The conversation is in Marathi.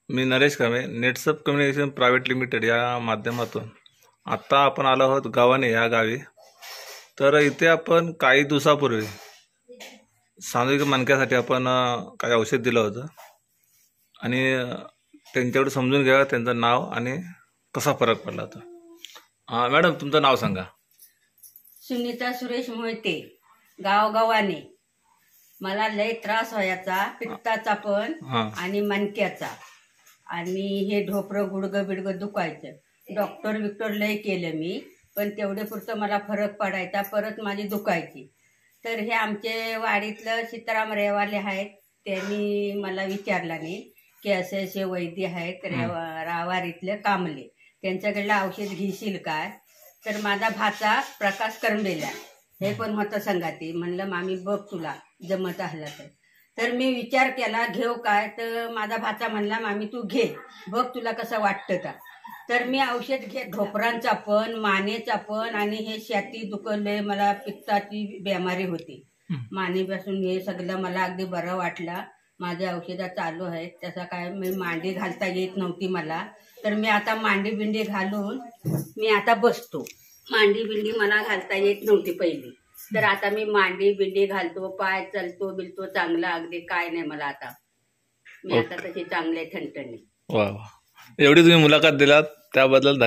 मी नरेश कांबळे, नेटसप कम्युनिकेशन प्रायव्हेट लिमिटेड या माध्यमातून आत्ता आपण आलो आहोत गव्हाणे या गावी. तर इथे आपण काही दिवसापूर्वी सामूहिक मणक्यासाठी आपण काही औषध दिलं होतं आणि त्यांच्याकडे समजून घ्या त्यांचं नाव आणि कसा फरक पडला होता. मॅडम तुमचं नाव सांगा. सुनीता सुरेश मोहिते, गाव गव्हाणे. मला लय त्रास व्हायचा, पित्ताचा पण आणि मणक्याचा, आणि हे ढोपरं गुडगं बिडगं दुखायचं. डॉक्टर विक्टर लय केलं मी, पण तेवढे पुरतं मला फरक पडायचा, परत माझी दुखायची. तर हे आमचे वाडीतलं सीताराम रेवाले आहेत, त्यांनी मला विचारला नाही की असे असे वैद्य आहेत रावारीतले कामले, त्यांच्याकडलं औषध घेशील काय. तर माझा भाचा प्रकाश करंबेला हे पण होतं संगाती. म्हणलं मामी बघ तुला जमत असलं तर मी विचार केला घेऊ काय. तर माझा भाचा म्हणला मामी तू घे बघ तुला कसं वाटतं का. तर मी औषध घे, ढोपरांचा पण मानेचा पण, आणि हे छाती दुखले, मला पित्ताची बिमारी होती मानेपासून, हे सगळं मला अगदी बरं वाटलं. माझ्या औषधं चालू आहेत. तसं काय मी मांडी घालता येत नव्हती मला, तर मी आता मांडी बिंडी घालून मी आता बसतो. मांडी बिंडी मला घालता येत नव्हती पहिली, तर आता मी मांडी बिंडी घालतो, पाय चलतो बिलतो चांगला, अगदी काय नाही मला आता. मी आता तशी चांगले ठणठणी. वा वा, एवढी तुम्ही मुलाखत दिलात त्याबद्दल धन्यवाद.